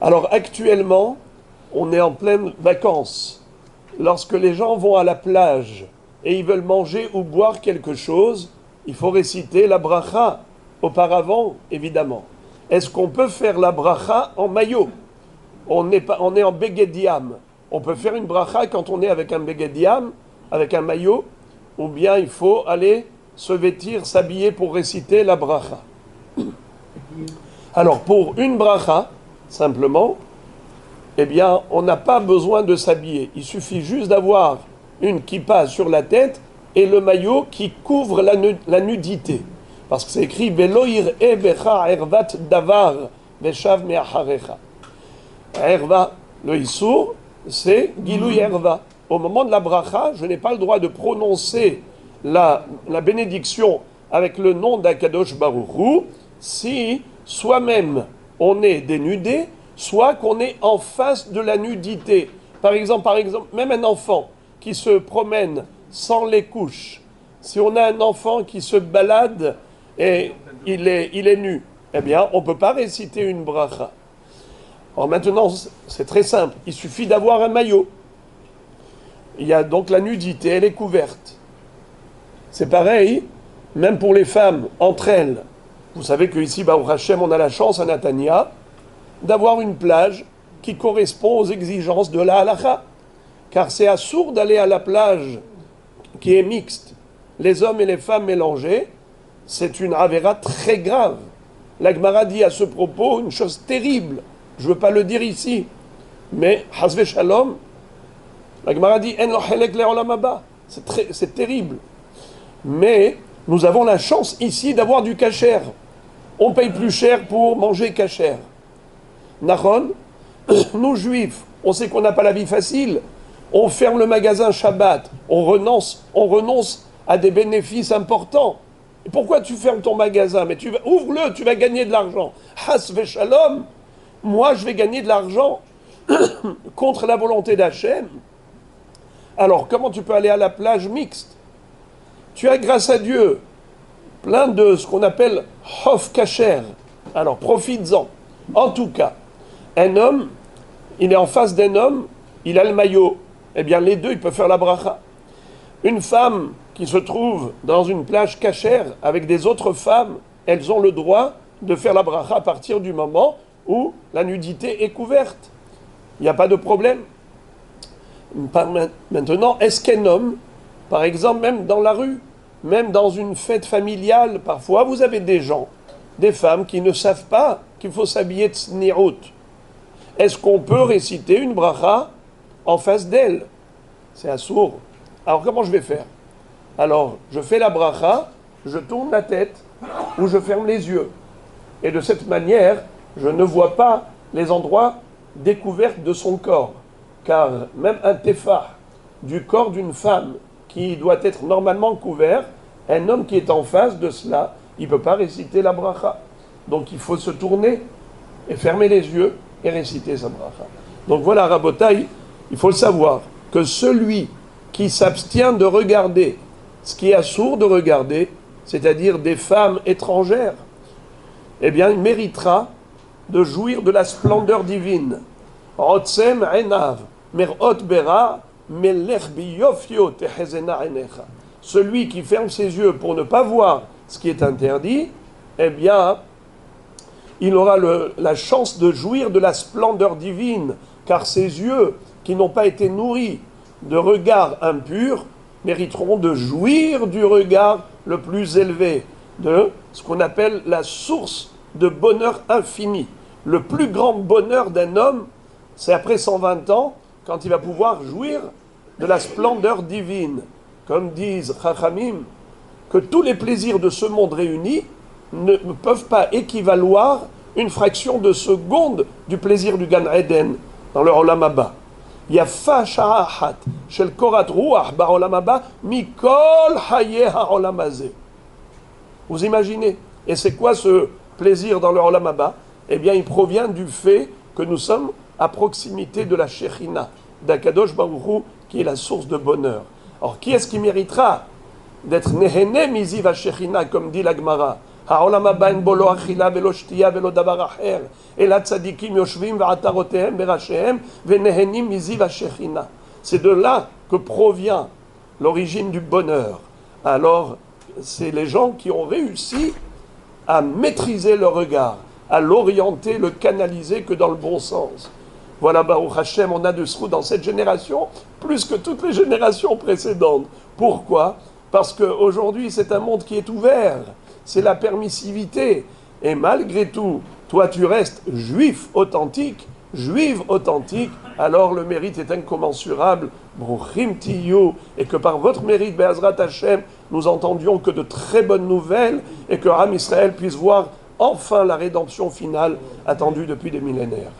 Alors actuellement, on est en pleine vacances. Lorsque les gens vont à la plage et ils veulent manger ou boire quelque chose, il faut réciter la bracha auparavant, évidemment. Est-ce qu'on peut faire la bracha en maillot? On est en begediam. On peut faire une bracha quand on est avec un begediam, avec un maillot, ou bien il faut aller se vêtir, s'habiller pour réciter la bracha. Alors pour une bracha, simplement, eh bien, on n'a pas besoin de s'habiller. Il suffit juste d'avoir une kippa sur la tête et le maillot qui couvre la nudité. Parce que c'est écrit Velo ir'e becha ervat davar veshav me'acharecha. Erva, le issour, c'est Gilou Erva. Au moment de la bracha, je n'ai pas le droit de prononcer la bénédiction avec le nom d'Akadosh Baruch Hu si soi-même on est dénudé, soit qu'on est en face de la nudité. Par exemple, même un enfant qui se promène sans les couches, si on a un enfant qui se balade et il est nu, eh bien, on ne peut pas réciter une bracha. Alors maintenant, c'est très simple. Il suffit d'avoir un maillot. Il y a donc la nudité, elle est couverte. C'est pareil, même pour les femmes, entre elles. Vous savez qu'ici, Baruch Hashem, on a la chance à Natania d'avoir une plage qui correspond aux exigences de la halakha. Car c'est assourd d'aller à la plage qui est mixte, les hommes et les femmes mélangés. C'est une avéra très grave. La Gemara dit à ce propos une chose terrible. Je ne veux pas le dire ici, mais Hasve Shalom, la Gemara dit En lo chelek le'olam haba. C'est terrible. Mais nous avons la chance ici d'avoir du kasher. On paye plus cher pour manger kasher. Nachon, nous juifs, on sait qu'on n'a pas la vie facile. On ferme le magasin Shabbat. On renonce à des bénéfices importants. Et pourquoi tu fermes ton magasin? Mais ouvre-le, tu vas gagner de l'argent. Hasve Shalom. Moi, je vais gagner de l'argent contre la volonté d'Hachem. Alors, comment tu peux aller à la plage mixte? Tu as, grâce à Dieu, plein de ce qu'on appelle Hof Kacher. Alors, profites-en. En tout cas, un homme, il est en face d'un homme, il a le maillot. Eh bien, les deux, ils peuvent faire la bracha. Une femme qui se trouve dans une plage cachère avec des autres femmes, elles ont le droit de faire la bracha à partir du moment où la nudité est couverte. Il n'y a pas de problème. Maintenant, est-ce qu'un homme, par exemple, même dans la rue, même dans une fête familiale, parfois, vous avez des gens, des femmes qui ne savent pas qu'il faut s'habiller tsni'ut. Est-ce qu'on peut réciter une bracha en face d'elle? C'est assourd. Alors, comment je vais faire? Alors, je fais la bracha, je tourne la tête ou je ferme les yeux. Et de cette manière, je ne vois pas les endroits découverts de son corps. Car même un tefah du corps d'une femme qui doit être normalement couvert, un homme qui est en face de cela, il ne peut pas réciter la bracha. Donc il faut se tourner et fermer les yeux et réciter sa bracha. Donc voilà, Rabotai, il faut le savoir, que celui qui s'abstient de regarder ce qui est assourd de regarder, c'est-à-dire des femmes étrangères, eh bien il méritera de jouir de la splendeur divine. Otsem enav, merot bera, melech biyofio tehezena enecha. Celui qui ferme ses yeux pour ne pas voir ce qui est interdit, eh bien, il aura la chance de jouir de la splendeur divine, car ses yeux, qui n'ont pas été nourris de regards impurs, mériteront de jouir du regard le plus élevé, de ce qu'on appelle la source de bonheur infini. Le plus grand bonheur d'un homme, c'est après 120 ans, quand il va pouvoir jouir de la splendeur divine. Comme disent Chachamim, que tous les plaisirs de ce monde réunis ne peuvent pas équivaloir une fraction de seconde du plaisir du Gan Eden dans le Olam Haba. Yafa sha'ahat shel korat ruach ba'olam haba mikol hayeh ha'olam hazeh. Vous imaginez? Et c'est quoi ce plaisir dans le Olam Haba? Eh bien, il provient du fait que nous sommes à proximité de la Shekhinah, d'Akadosh Baruch Hu, qui est la source de bonheur. Alors, qui est-ce qui méritera d'être Nehene Miziv HaShekhinah, comme dit la Gemara? העולם הבא אין בו לא אכילה ולא שתייה ולא דבר אחר, אלא צדיקים יושבים ועטרותיהם בראשיהם ונהנים מזיו השכינה. C'est de là que provient l'origine du bonheur. Alors, c'est les gens qui ont réussi à maîtriser le regard, à l'orienter, le canaliser que dans le bon sens. Voilà, Baruch Hashem, on a de ce dans cette génération, plus que toutes les générations précédentes. Pourquoi ? Parce qu'aujourd'hui, c'est un monde qui est ouvert. C'est la permissivité. Et malgré tout, toi, tu restes juif authentique, juive authentique, alors le mérite est incommensurable. Bruchim tiyu, et que par votre mérite, Be'ezrat Hashem, nous entendions que de très bonnes nouvelles et que Am Israël puisse voir enfin la rédemption finale attendue depuis des millénaires.